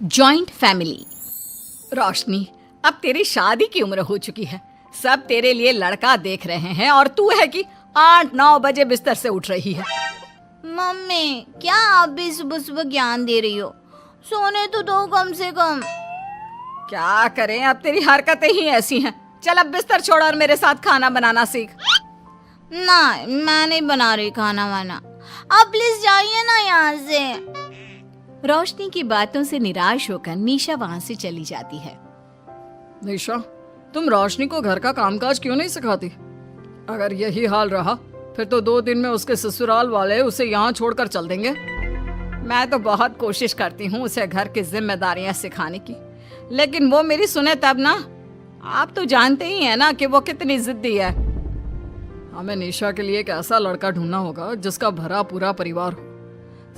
Joint family. रोशनी, अब तेरी शादी की उम्र हो चुकी है, सब तेरे लिए लड़का देख रहे हैं और तू है कि 8-9 बजे बिस्तर से उठ रही है। मम्मी, क्या आप भी सुबह सुबह ज्ञान दे रही हो? सोने तो दो कम से कम। क्या करें, अब तेरी हरकतें ही ऐसी हैं। चल अब बिस्तर छोड़ और मेरे साथ खाना बनाना सीख। ना, मैं नहीं बना रही खाना वाना। आप प्लीज जाइए ना यहाँ से। रोशनी की बातों से निराश होकर निशा वहाँ से चली जाती है। निशा, तुम रोशनी को घर का कामकाज क्यों नहीं सिखाती? अगर यही हाल रहा फिर तो 2 दिन में उसके ससुराल वाले उसे यहाँ छोड़कर चल देंगे। मैं तो बहुत कोशिश करती हूँ उसे घर की जिम्मेदारियां सिखाने की, लेकिन वो मेरी सुने तब ना। आप तो जानते ही हैं ना कि वो कितनी जिद्दी है। हमें निशा के लिए एक ऐसा लड़का ढूंढना होगा जिसका भरा पूरा परिवार हो,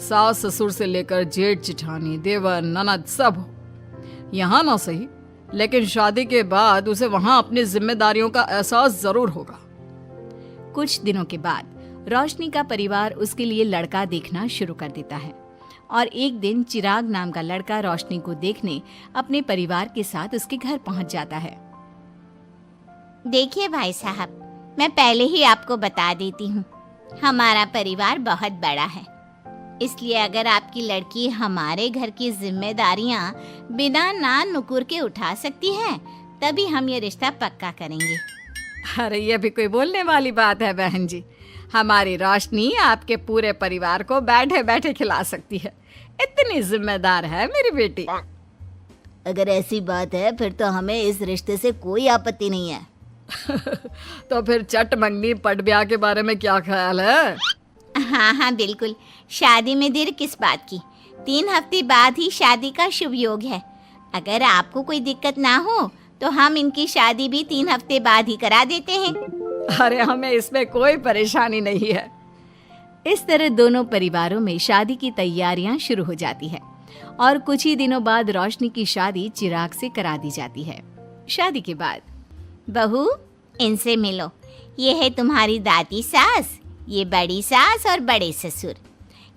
सास ससुर से लेकर जेठ जिठानी देवर ननद सब हो। यहाँ ना सही, लेकिन शादी के बाद उसे वहाँ अपनी जिम्मेदारियों का एहसास जरूर होगा। कुछ दिनों के बाद रोशनी का परिवार उसके लिए लड़का देखना शुरू कर देता है और एक दिन चिराग नाम का लड़का रोशनी को देखने अपने परिवार के साथ उसके घर पहुंच जाता है। देखिए भाई साहब, मैं पहले ही आपको बता देती हूँ, हमारा परिवार बहुत बड़ा है, इसलिए अगर आपकी लड़की हमारे घर की जिम्मेदारियाँ बिना ना नुकुर के उठा सकती है तभी हम ये रिश्ता पक्का करेंगे। अरे ये भी कोई बोलने वाली बात है बहन जी। हमारी रोशनी आपके पूरे परिवार को बैठे बैठे खिला सकती है, इतनी जिम्मेदार है मेरी बेटी। अगर ऐसी बात है फिर तो हमें इस रिश्ते से कोई आपत्ति नहीं है। तो फिर चट मंगनी पट ब्याह के बारे में क्या ख्याल है? हाँ बिल्कुल, शादी में देर किस बात की, 3 हफ्ते बाद ही शादी का शुभ योग है। अगर आपको कोई दिक्कत ना हो तो हम इनकी शादी भी 3 हफ्ते बाद ही करा देते हैं। अरे हमें इसमें कोई परेशानी नहीं है। इस तरह दोनों परिवारों में शादी की तैयारियां शुरू हो जाती है और कुछ ही दिनों बाद रोशनी की शादी चिराग से करा दी जाती है। शादी के बाद, बहू इनसे मिलो, ये है तुम्हारी दादी सास, ये बड़ी सास और बड़े ससुर,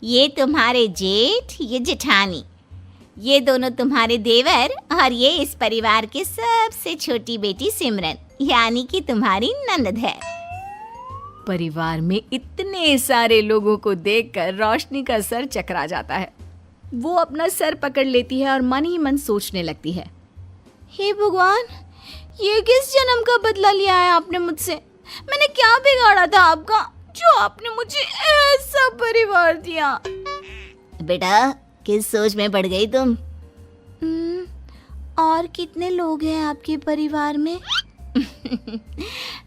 ये तुम्हारे जेठ, ये जेठानी, ये दोनों तुम्हारे देवर और ये इस परिवार की सबसे छोटी बेटी सिमरन, यानी कि तुम्हारी ननद है। परिवार में इतने सारे लोगों को देखकर रोशनी का सर चकरा जाता है। वो अपना सर पकड़ लेती है और मन ही मन सोचने लगती है, हे भगवान, ये किस जन्म का बदला लिया है आपने मुझसे? मैंने क्या बिगाड़ा था आपका जो आपने मुझे ऐसा परिवार दिया? बेटा, किस सोच में पड़ गई तुम? और कितने लोग हैं आपके परिवार में?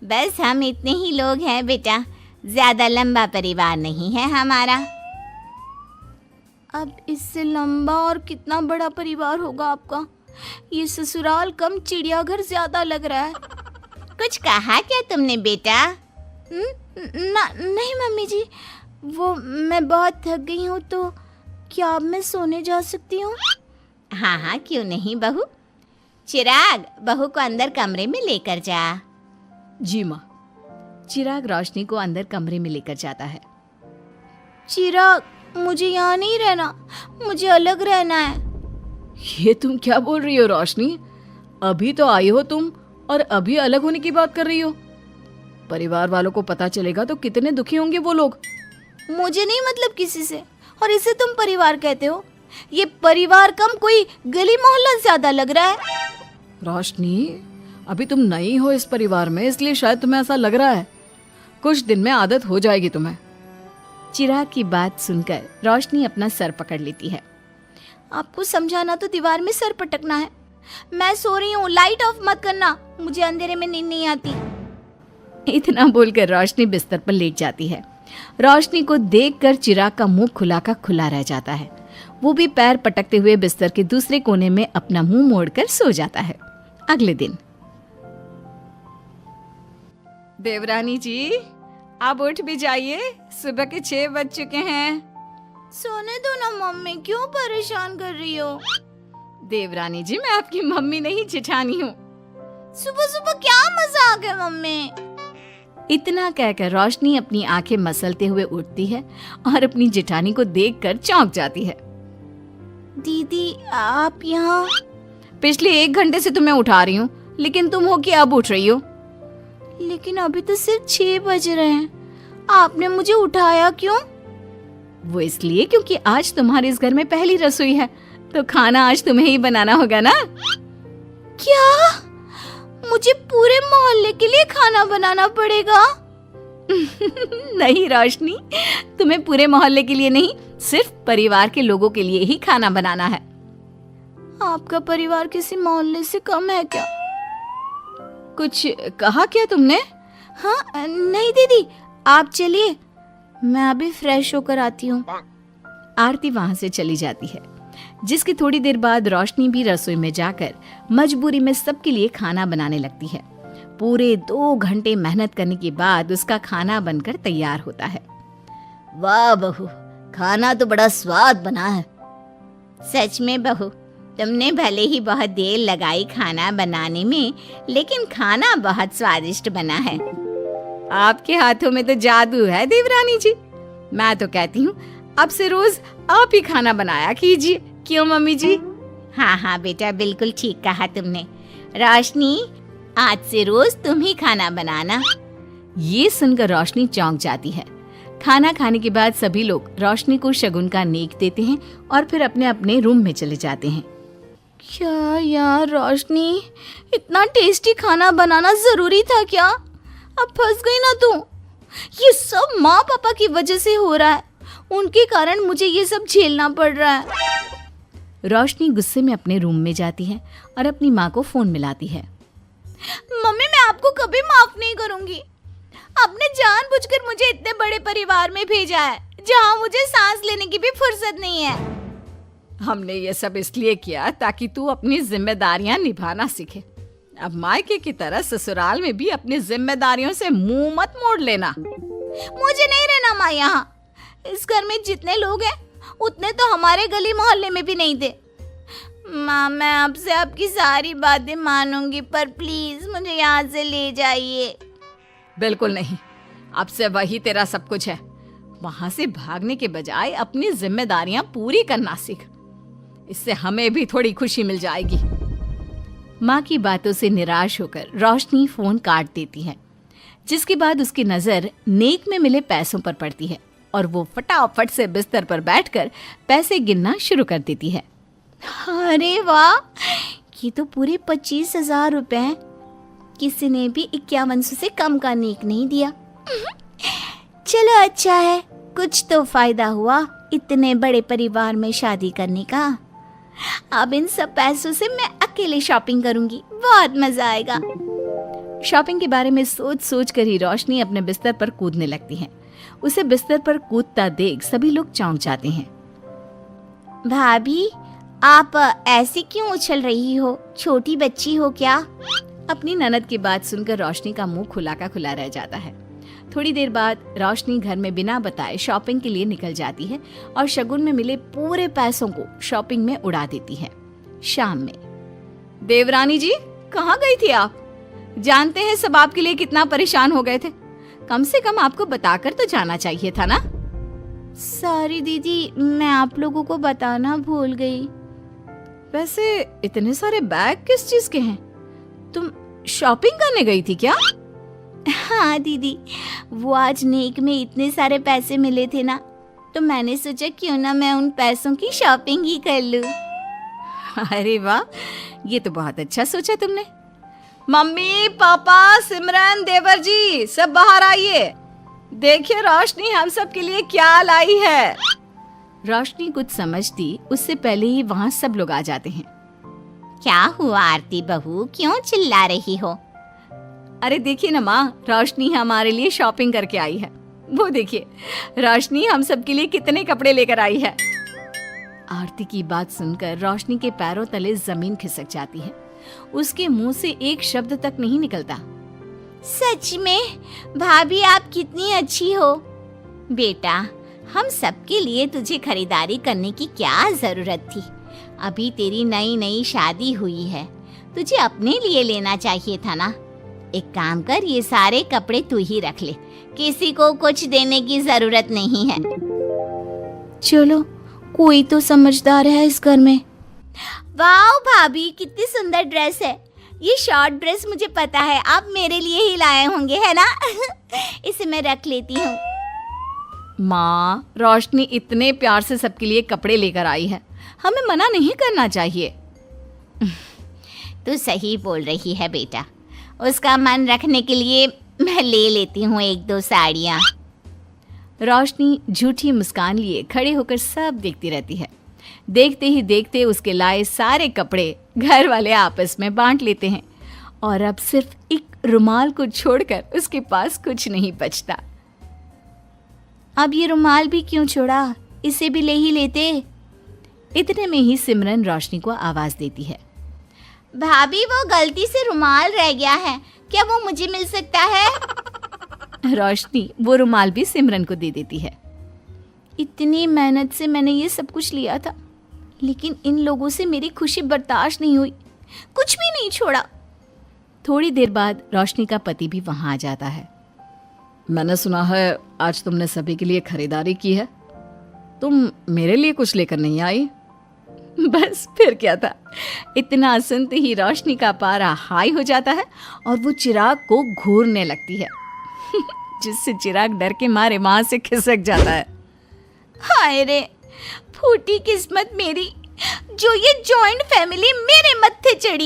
बस हम इतने ही लोग हैं बेटा, ज्यादा लंबा परिवार नहीं है हमारा। अब इससे लंबा और कितना बड़ा परिवार होगा आपका? ये ससुराल कम चिड़ियाघर ज्यादा लग रहा है। कुछ कहा क्या तुमने बेटा? नहीं मम्मी जी, वो मैं बहुत थक गई हूँ, तो क्या अब मैं सोने जा सकती हूँ? हाँ क्यों नहीं बहू। चिराग, बहू को अंदर कमरे में लेकर जा। जी माँ। चिराग रोशनी को अंदर कमरे में लेकर जाता है। चिराग, मुझे यहाँ नहीं रहना, मुझे अलग रहना है। ये तुम क्या बोल रही हो रोशनी? अभी तो आई हो तुम और अभी अलग होने की बात कर रही हो? परिवार वालों को पता चलेगा तो कितने दुखी होंगे वो लोग। मुझे नहीं मतलब किसी से, और इसे तुम परिवार कहते हो? ये परिवार कम कोई गली मोहल्ला ज्यादा लग रहा है। रोशनी, अभी तुम नई हो इस परिवार में, इसलिए शायद तुम्हें ऐसा लग रहा है। कुछ दिन में आदत हो जाएगी तुम्हें। चिराग की बात सुनकर रोशनी अपना सर पकड़ लेती है। आपको समझाना तो दीवार में सर पटकना है। मैं सो रही हूँ, लाइट ऑफ मत करना, मुझे अंधेरे में नींद नहीं आती। इतना बोलकर रोशनी बिस्तर पर लेट जाती है। रोशनी को देखकर चिराग का मुंह खुला का खुला रह जाता है। वो भी पैर पटकते हुए बिस्तर के दूसरे कोने में अपना मुंह मोड़कर सो जाता है। अगले दिन, देवरानी जी, आप उठ भी जाइए, सुबह के 6 बज चुके हैं। सोने दो ना मम्मी, क्यों परेशान कर रही हो? देवरानी जी, मैं आपकी मम्मी नहीं जेठानी हूँ। सुबह सुबह क्या मजाक है मम्मी? इतना कहकर रोशनी अपनी आंखें मसलते हुए उठती है और अपनी जेठानी को देखकर चौंक जाती है। दीदी आप यहाँ? पिछले 1 घंटे से तुम्हें उठा रही हूँ, लेकिन तुम हो कि अब उठ रही हो। लेकिन अभी तो सिर्फ 6 बज रहे हैं, आपने मुझे उठाया क्यों? वो इसलिए क्योंकि आज तुम्हारे इस घर में पहली रसोई है, तो खाना आज तुम्हें ही बनाना होगा ना। क्या? मुझे पूरे मोहल्ले के लिए खाना बनाना पड़ेगा? नहीं रोशनी, तुम्हें पूरे मोहल्ले के लिए नहीं, सिर्फ परिवार के लोगों के लिए ही खाना बनाना है। आपका परिवार किसी मोहल्ले से कम है क्या? कुछ कहा क्या तुमने? हाँ नहीं दीदी, आप चलिए, मैं अभी फ्रेश होकर आती हूँ। आरती वहां से चली जाती है, जिसकी थोड़ी देर बाद रोशनी भी रसोई में जाकर मजबूरी में सबके लिए खाना बनाने लगती है। पूरे 2 घंटे मेहनत करने के बाद उसका खाना बनकर तैयार होता है। वाह बहू, खाना तो बड़ा स्वाद बना है। सच में बहू, तुमने भले ही बहुत देर लगाई खाना बनाने में, लेकिन खाना बहुत स्वादिष्ट बना है। आपके हाथों में तो जादू है देवरानी जी। मैं तो कहती हूँ अब से रोज आप ही खाना बनाया कीजिए, क्यों मम्मी जी? हाँ हाँ बेटा, बिल्कुल ठीक कहा तुमने। रोशनी, आज से रोज तुम ही खाना बनाना। ये सुनकर रोशनी चौंक जाती है। खाना खाने के बाद सभी लोग रोशनी को शगुन का नेक देते हैं और फिर अपने अपने रूम में चले जाते हैं। क्या यार रोशनी, इतना टेस्टी खाना बनाना जरूरी था क्या? अब फंस गई ना तू। ये सब माँ पापा की वजह से हो रहा है, उनके कारण मुझे ये सब झेलना पड़ रहा है। रोशनी गुस्से में अपने रूम में जाती है और अपनी माँ को फोन मिलाती है। मम्मी, मैं आपको कभी माफ नहीं करूंगी। आपने जानबूझकर मुझे इतने बड़े परिवार में भेजा है, जहाँ मुझे सांस लेने की भी फुर्सत नहीं है। हमने ये सब इसलिए किया ताकि तू अपनी जिम्मेदारियां निभाना सीखे। अब मायके की तरह ससुराल में भी अपनी जिम्मेदारियों से मुंह मत मोड़ लेना। मुझे नहीं रहना माँ यहाँ। इस घर में जितने लोग हैं उतने तो हमारे गली मोहल्ले में भी नहीं थे। माँ, मैं आपसे आपकी सारी बातें मानूंगी, पर प्लीज मुझे यहाँ से ले जाइए। बिल्कुल नहीं, अब से वही तेरा सब कुछ है। वहां से भागने के बजाय अपनी जिम्मेदारियां पूरी करना सीख, इससे हमें भी थोड़ी खुशी मिल जाएगी। माँ की बातों से निराश होकर रोशनी फोन काट देती है, जिसके बाद उसकी नजर नेक में मिले पैसों पर पड़ती है और वो फटाफट से बिस्तर पर बैठकर पैसे गिनना शुरू कर देती है। अरे वाह, ये तो पूरे 25,000 रुपए हैं। किसी ने भी 5100 से कम का नेक नहीं दिया। चलो अच्छा है, कुछ तो फायदा हुआ इतने बड़े परिवार में शादी करने का। अब इन सब पैसों से मैं अकेले शॉपिंग करूंगी, बहुत मजा आएगा। शॉपिंग के बारे में सोच सोच कर ही रोशनी अपने बिस्तर पर कूदने लगती है। उसे बिस्तर पर कूदता देख सभी लोग चौंक जाते हैं। भाभी, आप ऐसे क्यों उछल रही हो? छोटी बच्ची हो क्या? अपनी ननद की बात सुनकर रोशनी का मुंह खुला का खुला रह जाता है। थोड़ी देर बाद रोशनी घर में बिना बताए शॉपिंग के लिए निकल जाती है और शगुन में मिले पूरे पैसों को शॉपिंग में उड़ा देती है। शाम में, देवरानी जी कहाँ गई थी आप? जानते हैं सब आपके लिए कितना परेशान हो गए थे। कम से कम आपको बताकर तो जाना चाहिए था ना। सॉरी दीदी, मैं आप लोगों को बताना भूल गई। वैसे इतने सारे बैग किस चीज के हैं? तुम शॉपिंग करने गई थी क्या? हाँ दीदी, वो आज नेक में इतने सारे पैसे मिले थे ना, तो मैंने सोचा क्यों ना मैं उन पैसों की शॉपिंग ही कर लूं। अरे वाह, ये तो बहुत अच्छा सोचा तुमने। मम्मी, पापा, सिमरन, देवर जी, सब बाहर आइए। देखिए रोशनी हम सब के लिए क्या लाई है। रोशनी कुछ समझती उससे पहले ही वहाँ सब लोग आ जाते हैं। क्या हुआ आरती बहू, क्यों चिल्ला रही हो? अरे देखिए ना माँ, रोशनी हमारे लिए शॉपिंग करके आई है। वो देखिए रोशनी हम सब के लिए कितने कपड़े लेकर आई है। आरती की बात सुनकर रोशनी के पैरों तले जमीन खिसक जाती है। उसके मुंह से एक शब्द तक नहीं निकलता। सच में भाभी, आप कितनी अच्छी हो। बेटा, हम सबके लिए तुझे खरीदारी करने की क्या जरूरत थी? अभी तेरी नई नई शादी हुई है, तुझे अपने लिए लेना चाहिए था ना। एक काम कर, ये सारे कपड़े तू ही रख ले, किसी को कुछ देने की जरूरत नहीं है। चलो कोई तो समझदार है इस घर में। वाह भाभी, कितनी सुंदर ड्रेस है। ये शॉर्ट ड्रेस मुझे पता है आप मेरे लिए ही लाए होंगे, है ना? इसे मैं रख लेती हूँ। माँ, रोशनी इतने प्यार से सबके लिए कपड़े लेकर आई है, हमें मना नहीं करना चाहिए। तू सही बोल रही है बेटा, उसका मन रखने के लिए मैं ले लेती हूँ 1-2 साड़ियाँ। रोशनी झूठी मुस्कान लिए खड़े होकर सब देखती रहती है। देखते ही देखते उसके लाए सारे कपड़े घर वाले आपस में बांट लेते हैं और अब सिर्फ एक रुमाल को छोड़कर उसके पास कुछ नहीं बचता। अब ये रुमाल भी क्यों छोड़ा, इसे भी ले ही लेते। इतने में ही सिमरन रोशनी को आवाज देती है। भाभी, वो गलती से रुमाल रह गया है, क्या वो मुझे मिल सकता है? रोशनी वो रुमाल भी सिमरन को दे देती है। इतनी मेहनत से मैंने ये सब कुछ लिया था, लेकिन इन लोगों से मेरी खुशी बर्दाश्त नहीं हुई, कुछ भी नहीं छोड़ा। थोड़ी देर बाद रोशनी का पति भी वहां आ जाता है। मैंने सुना है आज तुमने सभी के लिए खरीदारी की है, तुम मेरे लिए कुछ लेकर नहीं आई? बस फिर क्या था, इतना सुनते ही रोशनी का पारा हाई हो जाता है और वो चिराग को घूरने लगती है, जिससे चिराग डर के मारे वहां से खिसक जाता है। हाय रे, फूटी किस्मत मेरी, जो ये जॉइंट फैमिली मेरे मत्थे चढ़ी।